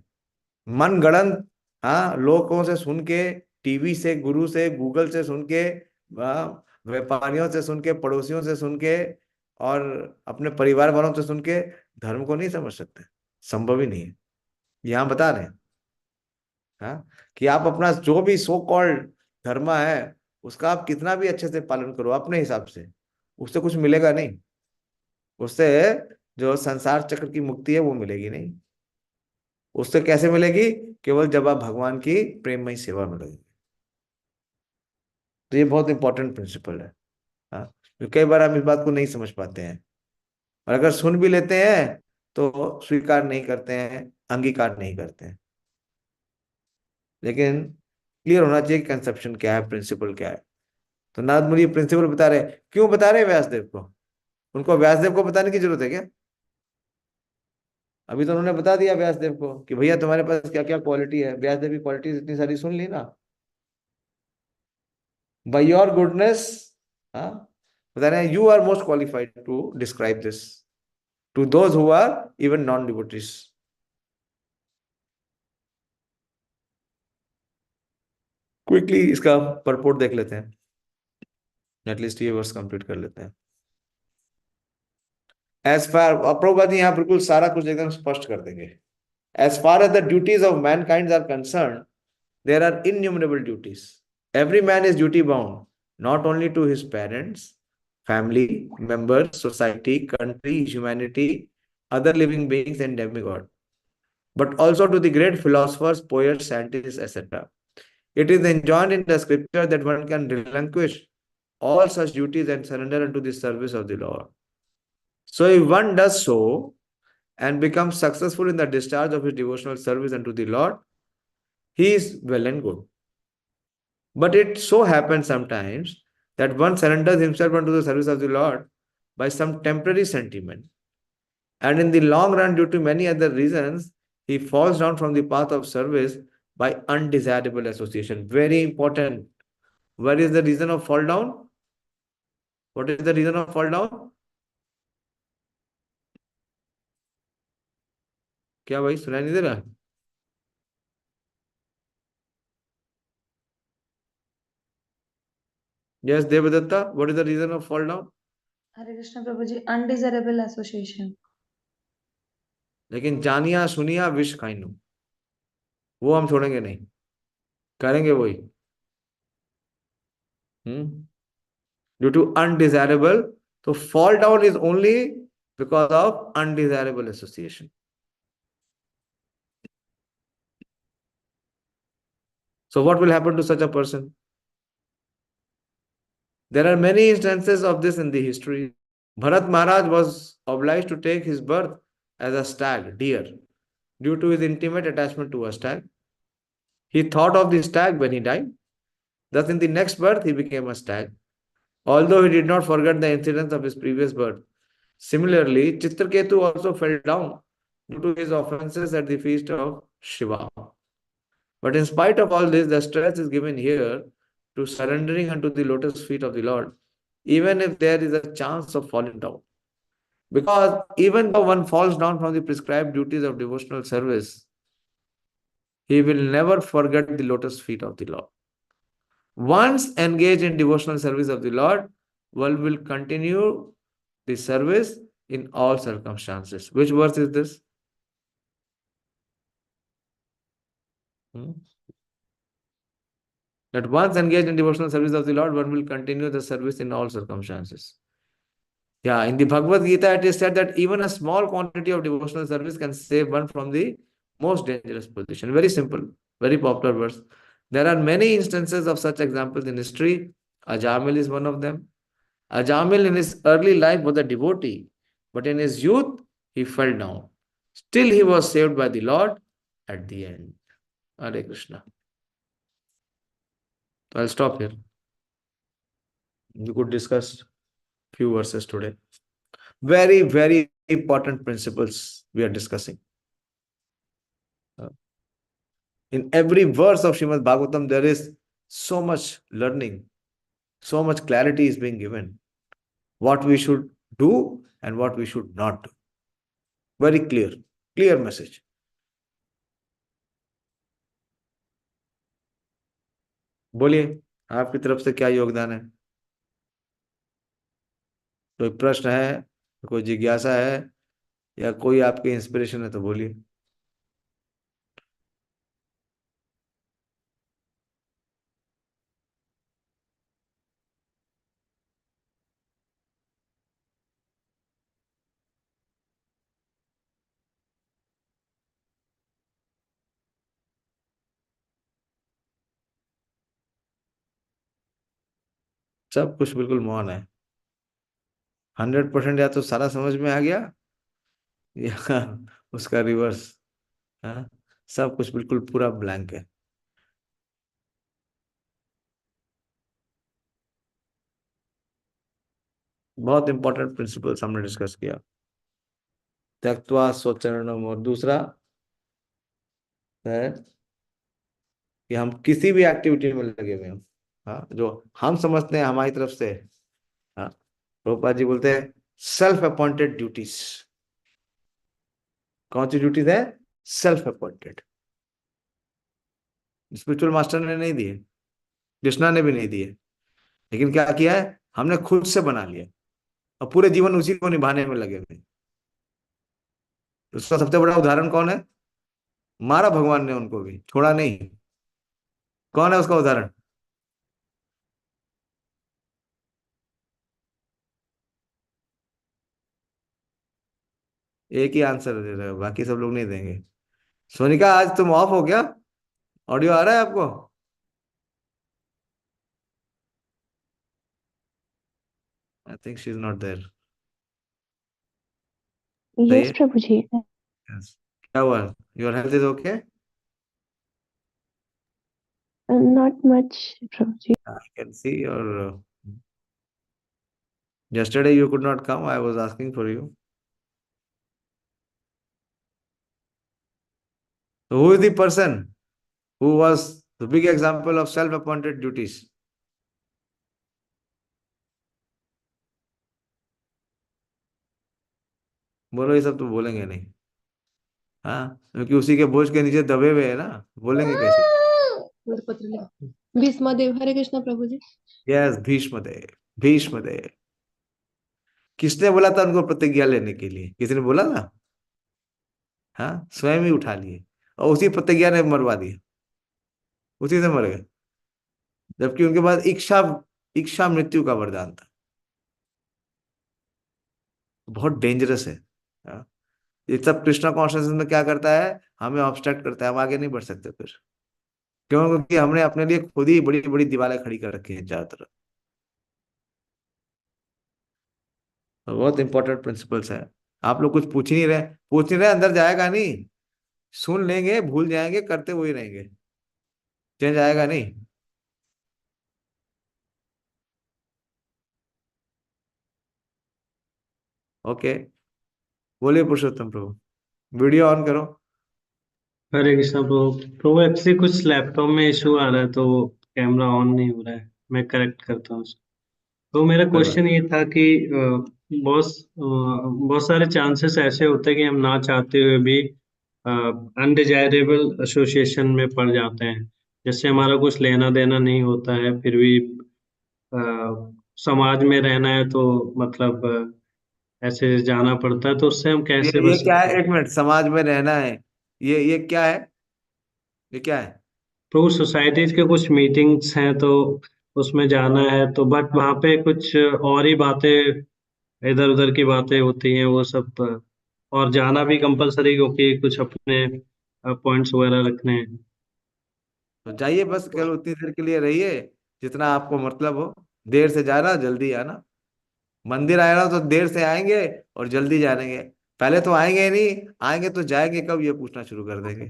मन गढ़ंत, हाँ, लोगों से सुन के, टीवी से, गुरु से, गूगल से सुन के, व्यापारियों से सुन के, पड़ोसियों से सुन के, और अपने परिवार वालों से सुन के धर्म को नहीं समझ सकते, संभव ही नहीं है। यहाँ बता रहे हैं, हाँ, कि आप अपना जो भी सो कॉल्ड धर्म है उसका आप कितना भी अच्छे से पालन करो अपने हिसाब से, उससे कुछ मिलेगा नहीं। उससे जो संसार चक्र की मुक्ति है वो मिलेगी नहीं। उससे कैसे मिलेगी? केवल जब आप भगवान की प्रेममय सेवा में लगेंगे। तो ये बहुत इंपॉर्टेंट प्रिंसिपल है, हाँ, तो कई बार हम इस बात को नहीं समझ पाते हैं, और अगर सुन भी लेते हैं तो स्वीकार नहीं करते हैं, अंगीकार नहीं करते हैं। लेकिन क्लियर होना चाहिए कि कंसेप्शन क्या है, प्रिंसिपल क्या है। तो नारद मुनि प्रिंसिपल बता रहे। क्यों बता रहे हैं व्यासदेव को? उनको व्यासदेव को बताने की जरूरत है क्या? अभी तो उन्होंने बता दिया व्यासदेव को कि भैया तुम्हारे पास क्या क्या क्वालिटी है। व्यासदेव की क्वालिटी इतनी सारी सुन ली ना, बाय योर गुडनेस, हाँ, बता रहे हैं you are most qualified to describe this to those who are even non devotees. Quickly इसका परपोर्ट देख लेते हैं, एटलीस्ट ये वर्स कंप्लीट कर लेते हैं। एज फार, प्रभुपाद जी यहाँ बिल्कुल सारा कुछ एकदम स्पष्ट कर देंगे। As far as the duties of mankind are concerned, there are innumerable duties. Every man is duty bound, not only to his parents, family, members, society, country, humanity, other living beings and demigod, but also to the great philosophers, poets, scientists, etc. It is enjoined in the scripture that one can relinquish all such duties and surrender unto the service of the Lord. So if one does so and becomes successful in the discharge of his devotional service unto the Lord, he is well and good. But it so happens sometimes that one surrenders himself unto the service of the Lord by some temporary sentiment, and in the long run, due to many other reasons, he falls down from the path of service by undesirable association. Very important. What is the reason of fall down? What is the reason of fall down? क्या भाई सुनाई नहीं दे रहा? Yes, Devadatta, what is the reason of fall down? Hare Krishna Prabhuji, undesirable association. लेकिन जानिया सुनिया विष खाइनु, वो हम छोड़ेंगे नहीं, करेंगे वही। ड्यू टू अनडिजायरेबल, तो fall down is only because of undesirable association. So what will happen to such a person? There are many instances of this in the history. Bharat Maharaj was obliged to take his birth as a stag, deer, due to his intimate attachment to a stag. He thought of the stag when he died. Thus, in the next birth, he became a stag, although he did not forget the incidents of his previous birth. Similarly, Chitraketu also fell down due to his offenses at the feast of Shiva. But in spite of all this, the stress is given here to surrendering unto the lotus feet of the Lord, even if there is a chance of falling down. Because even though one falls down from the prescribed duties of devotional service, he will never forget the lotus feet of the Lord. Once engaged in devotional service of the Lord, one will continue the service in all circumstances. Which verse is this? That once engaged in devotional service of the Lord, one will continue the service in all circumstances. Yeah, in the Bhagavad-gītā, it is said that even a small quantity of devotional service can save one from the most dangerous position. Very simple, very popular verse. There are many instances of such examples in history. Ajamil is one of them. Ajamil in his early life was a devotee, but in his youth, he fell down. Still, he was saved by the Lord at the end. Hare Krishna. So I'll stop here. We could discuss few verses today. Very, very important principles we are discussing. In every verse of Śrīmad-Bhāgavatam, there is so much learning, so much clarity is being given. What we should do and what we should not do. Very clear, clear message. बोलिए, आपकी तरफ से क्या योगदान है? कोई प्रश्न है, कोई जिज्ञासा है, या कोई आपकी इंस्पिरेशन है तो बोलिए। सब कुछ बिल्कुल मौन है। 100% या तो सारा समझ में आ गया या उसका रिवर्स। हाँ, सब कुछ बिल्कुल पूरा ब्लैंक है। बहुत इंपॉर्टेंट प्रिंसिपल्स हमने डिस्कस किया। त्यक्त्वा स्वचरणम, और दूसरा है कि हम किसी भी एक्टिविटी में लगे हुए हो, हाँ, जो हम समझते हैं हमारी तरफ से, हाँ, प्रभुपाद जी बोलते हैं सेल्फ अपॉइंटेड ड्यूटीज। कौन सी ड्यूटीज है? Self appointed. स्पिरिचुअल मास्टर ने नहीं दिए, कृष्णा ने भी नहीं दिए, लेकिन क्या किया है? हमने खुद से बना लिया और पूरे जीवन उसी को निभाने में लगे हुए। उसका सबसे बड़ा उदाहरण कौन है? मारा भगवान ने उनको भी, छोड़ा नहीं। कौन है उसका उदाहरण? एक ही आंसर दे रहे हो, बाकी सब लोग नहीं देंगे। सोनिका, आज तुम ऑफ हो क्या? ऑडियो आ रहा है आपको? I think she is not there. Yes, Prabhuji. Yes. क्या हुआ? Your health is okay? Not much, Prabhuji. I can see your. Yesterday you could not come. I was asking for you. So who is the person who was the big example of self-appointed duties? बोलो, ये सब तो बोलेंगे नहीं, हाँ, क्योंकि उसी के बोझ के नीचे दबे हुए है ना, बोलेंगे कैसे? भीष्मदेव। हरे कृष्ण प्रभुजी। यस, भीष्मदेव। भीष्मदेव किसने बोला था उनको प्रतिज्ञा लेने के लिए? किसी ने बोला था? हाँ, स्वयं ही उठा लिए और उसी प्रतिज्ञा ने मरवा दिया, उसी से मर गए, जबकि उनके पास इच्छा इच्छा मृत्यु का वरदान था। बहुत डेंजरस है। हाँ? ये सब कृष्णा कॉन्शियसनेस में क्या करता है, हमें ऑब्स्ट्रक्ट करता है, हम आगे नहीं बढ़ सकते फिर। क्यों? क्योंकि हमने अपने लिए खुद ही बड़ी बड़ी दीवारें खड़ी कर रखी हैं चारों तरफ। तो बहुत इंपॉर्टेंट प्रिंसिपल्स है। आप लोग कुछ पूछ नहीं रहे, अंदर जाएगा नहीं, सुन लेंगे, भूल जाएंगे, करते हुए रहेंगे, चेंज आएगा नहीं। ओके, बोलिए पुरुषोत्तम प्रभु। वीडियो ऑन करो। हरे कृष्णा प्रभु। प्रभु एक्चुअली कुछ लैपटॉप में इशू आ रहा है तो कैमरा ऑन नहीं हो रहा है, मैं करेक्ट करता हूँ उसको। तो मेरा कोई बात क्वेश्चन ये था कि बहुत सारे चांसेस ऐसे होते हैं कि हम ना चाहते हुए भी अनडिजायरेबल एसोसिएशन में पड़ जाते हैं, जिससे हमारा कुछ लेना देना नहीं होता है, फिर भी अ, समाज में रहना है तो मतलब ऐसे जाना पड़ता है, तो उससे हम कैसे ये बच क्या सकते है, हैं? एक मिनट, समाज में रहना है, ये क्या है, ये क्या है? तो सोसाइटीज के कुछ मीटिंग्स हैं तो उसमें जाना है, तो बट वहाँ पे कुछ और ही बातें, इधर उधर की बातें होती हैं वो सब, और जाना भी कंपलसरी क्योंकि कुछ अपने पॉइंट्स वगैरह रखने हैं। तो जाइए, बस केवल उतनी देर के लिए रहिए जितना आपको मतलब हो। देर से जाना, जल्दी आना। मंदिर आए ना तो देर से आएंगे और जल्दी जाएंगे, पहले तो आएंगे ही नहीं, आएंगे तो जाएंगे कब, ये पूछना शुरू कर देंगे।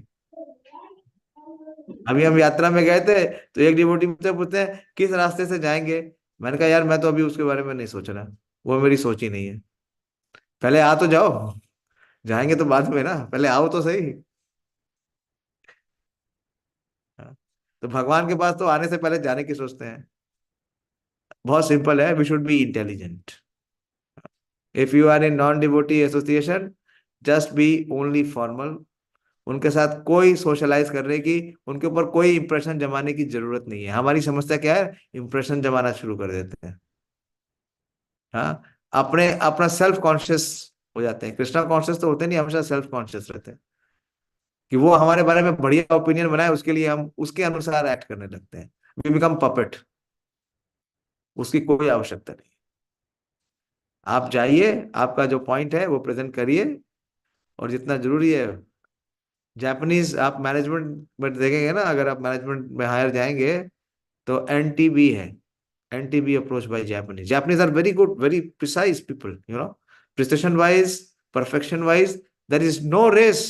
अभी हम यात्रा में गए थे तो एक डिवोटी मुझसे पूछते हैं किस रास्ते से जाएंगे। मैंने कहा यार मैं तो अभी उसके बारे में नहीं सोच रहा, वो मेरी सोच ही नहीं है। पहले आ तो जाओ, जाएंगे तो बाद में ना, पहले आओ तो सही। हाँ, तो भगवान के पास तो आने से पहले जाने की सोचते हैं। बहुत सिंपल है, we should be intelligent. If you are in non devotee association, just be only formal. उनके साथ कोई सोशलाइज करने की, उनके ऊपर कोई इंप्रेशन जमाने की जरूरत नहीं है। हमारी समस्या क्या है, इंप्रेशन जमाना शुरू कर देते हैं। हाँ, अपने अपना सेल्फ कॉन्शियस हो जाते हैं। कृष्णा कॉन्शियस तो होते नहीं, हमेशा सेल्फ कॉन्शियस रहते हैं कि वो हमारे बारे में बढ़िया ओपिनियन बनाए, उसके लिए हम उसके अनुसार एक्ट करने लगते हैं। वी बिकम पपेट, उसकी कोई आवश्यकता नहीं। आप जाइए, आपका जो पॉइंट है वो प्रेजेंट करिए, और जितना जरूरी है, जापानीज आप मैनेजमेंट में देखेंगे ना, अगर आप मैनेजमेंट में हायर जाएंगे तो एनटीबी है, NTB approach by Japanese. Japanese are very good, very precise people, precision wise, perfection wise, there is no race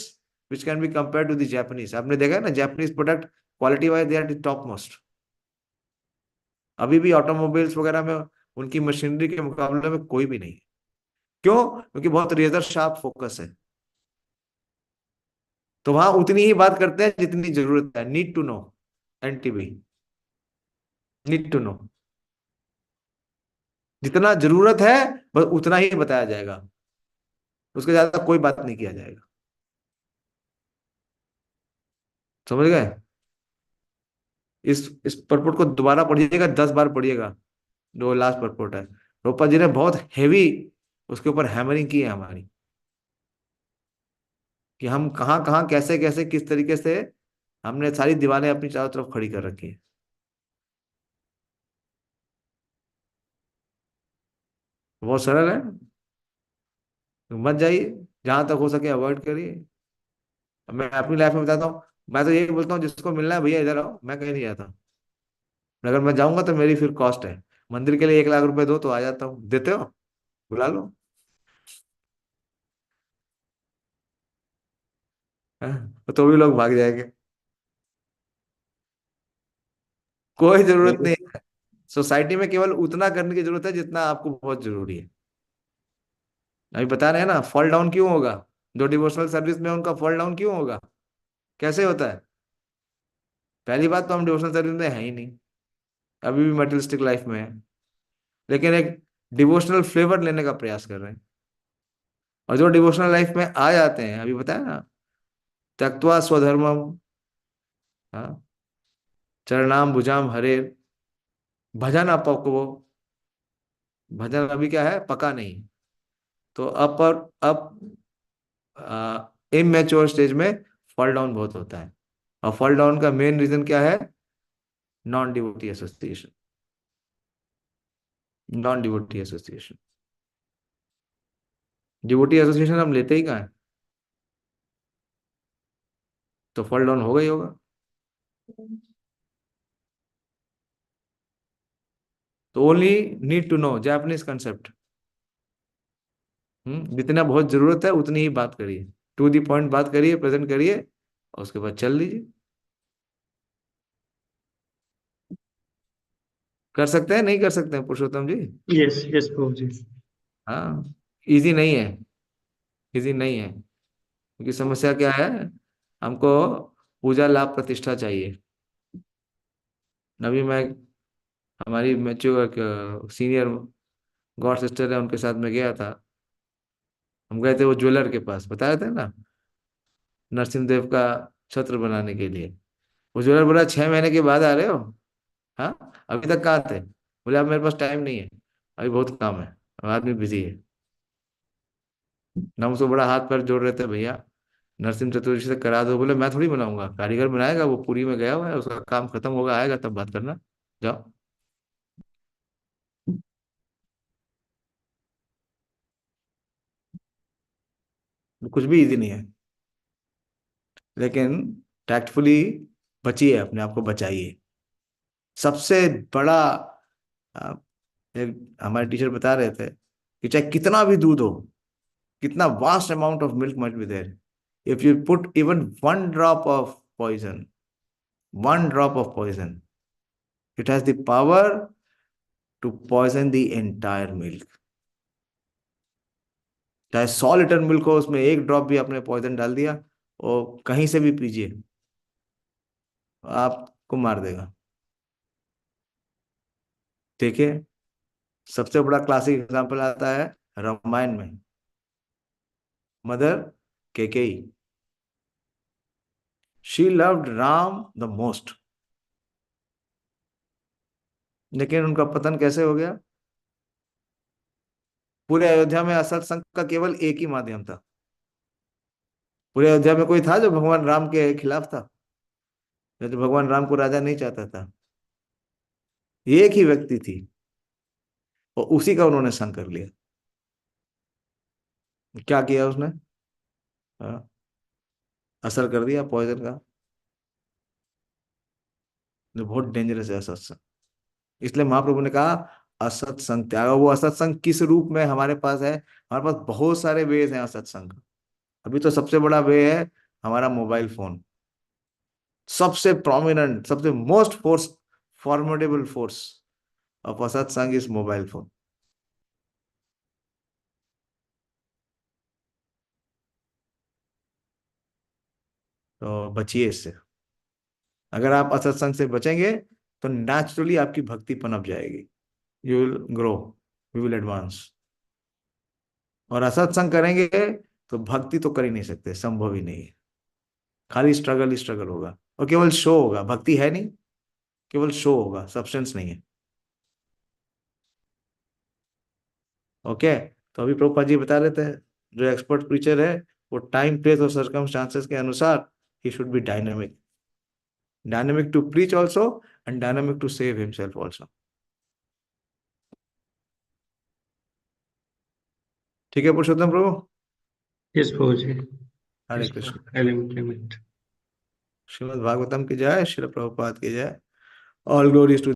which can be compared to the Japanese। आपने देखा है ना, Japanese product quality wise they are the topmost. अभी भी automobiles वगैरह में उनकी machinery के मुकाबले में कोई भी नहीं है। क्यों? क्योंकि बहुत रेजर शार्प फोकस है। तो वहां उतनी ही बात करते हैं जितनी जरूरत है। Need to know, NTB, need to know, जितना जरूरत है बस उतना ही बताया जाएगा, उसके ज्यादा कोई बात नहीं किया जाएगा। समझ गए? इस परपोर्ट को दोबारा पढ़िएगा, 10 बार पढ़िएगा, जो लास्ट परपोर्ट है। रूपा जी ने बहुत हैवी उसके ऊपर हैमरिंग की है हमारी, कि हम कहाँ कहाँ कैसे कैसे किस तरीके से हमने सारी दीवारें अपनी चारों तरफ खड़ी कर रखी है। बहुत सरल है, तो मत जाइए, जहां तक हो सके अवॉइड करिए। अब मैं अपनी लाइफ में बताता हूँ, मैं तो यही बोलता हूँ जिसको मिलना है भैया इधर आओ, मैं कहीं नहीं जाता। अगर मैं जाऊंगा तो मेरी फिर कॉस्ट है। मंदिर के लिए 1 लाख रुपए दो तो आ जाता हूँ, देते हो बुला लो। तो भी लोग भाग जाएंगे, कोई जरूरत नहीं है। सोसाइटी में केवल उतना करने की जरूरत है जितना आपको बहुत जरूरी है। अभी बता रहे हैं ना, फॉल डाउन क्यों होगा, जो डिवोशनल सर्विस में उनका फॉल डाउन क्यों होगा, कैसे होता है? पहली बात तो हम डिवोशनल सर्विस में है ही नहीं, अभी भी मटेरियलिस्टिक लाइफ में है, लेकिन एक डिवोशनल फ्लेवर लेने का प्रयास कर रहे हैं। और जो डिवोशनल लाइफ में आ जाते हैं, अभी बताया ना, त्यक्त्वा स्वधर्मम, हाँ, चरणाम भुजाम हरे, भजन अपको, भजन अभी क्या है, पका नहीं, तो अप और अप इमैच्योर स्टेज में फॉल डाउन बहुत होता है, और फॉल डाउन का मेन रीजन क्या है? Non devotee association. Non devotee association, devotee association हम लेते ही कहाँ है, तो फॉल डाउन होगा ही होगा। तो only need to know Japanese concept. जितना बहुत जरूरत है उतनी ही बात करिए, टू दी पॉइंट बात करिए, प्रेजेंट करिए, और उसके बाद चल लीजिए। कर सकते हैं, नहीं कर सकते हैं पुरुषोत्तम जी? यस यस प्रभु जी। हाँ, इजी नहीं है, इजी नहीं है, क्योंकि समस्या क्या है, हमको पूजा लाभ प्रतिष्ठा चाहिए। अभी मैं, हमारी मैच्योर सीनियर गॉड सिस्टर है, उनके साथ में गया था। हम गए थे वो ज्वेलर के पास, बताया था ना, नरसिंहदेव का छत्र बनाने के लिए। वो ज्वेलर बोला 6 महीने के बाद आ रहे हो? हाँ, अभी तक कहाँ थे? बोले अब मेरे पास टाइम नहीं है, अभी बहुत काम है, अब आदमी बिजी है। ना उसको बड़ा हाथ पैर जोड़ रहे थे, भैया नरसिंह चतुर्दशी से करा दो। बोले मैं थोड़ी बनाऊंगा, कारीगर बनाएगा, वो पुरी में गया हुआ है, उसका काम खत्म होगा, आएगा तब बात करना, जाओ। कुछ भी इजी नहीं है, लेकिन टैक्टफुली बचिए, अपने आप को बचाइए। सबसे बड़ा, आ, एक हमारे टीचर बता रहे थे कि चाहे कितना भी दूध हो, कितना vast amount of milk must be there, if you put even one drop of poison, it has the power to poison the entire milk. चाहे 100 लीटर मिल्क हो, उसमें एक ड्रॉप भी आपने पॉइजन डाल दिया, और कहीं से भी पीजिए, आपको मार देगा। देखिए, सबसे बड़ा क्लासिक एग्जांपल आता है रामायण में, mother Kaikeyi. She loved Ram the most, लेकिन उनका पतन कैसे हो गया? पूरे अयोध्या में असत्संग का केवल एक ही माध्यम था। पूरे अयोध्या में कोई था जो भगवान राम के खिलाफ था, जो भगवान राम को राजा नहीं चाहता था? एक ही व्यक्ति थी, और उसी का उन्होंने संग कर लिया। क्या किया उसने? हाँ, असर कर दिया पॉइजन का, जो बहुत डेंजरस है असत्संग। इसलिए महाप्रभु ने कहा असत्संग त्याग। वो असत्संग किस रूप में हमारे पास है? हमारे पास बहुत सारे वेज हैं असत्संग का। अभी तो सबसे बड़ा वे है हमारा मोबाइल फोन। सबसे प्रोमिनेंट, सबसे मोस्ट फॉर्मेडेबल फोर्स ऑफ असत्संग इज मोबाइल फोन। तो बचिए इससे। अगर आप असत्संग से बचेंगे तो नेचुरली आपकी भक्ति पनप जाएगी, you will grow, you will advance. और असत्संग करेंगे तो भक्ति तो कर ही नहीं सकते, संभव ही नहीं है। खाली स्ट्रगल ही स्ट्रगल होगा, और केवल शो होगा, भक्ति है नहीं, केवल शो होगा, सब्सटेंस नहीं है। ओके, तो अभी प्रभुपाद जी बता रहे थे, जो एक्सपर्ट प्रीचर है वो टाइम, प्लेस और सर्कमस्टांसेस के अनुसार ही should be dynamic, dynamic to preach also and dynamic to save himself also. ठीक है Purushottam Prabhu? Yes Prabhu ji. Hare yes Krishna. Element. Srimad Bhagavatam की जय, श्रील प्रभुपाद की जय। All glories to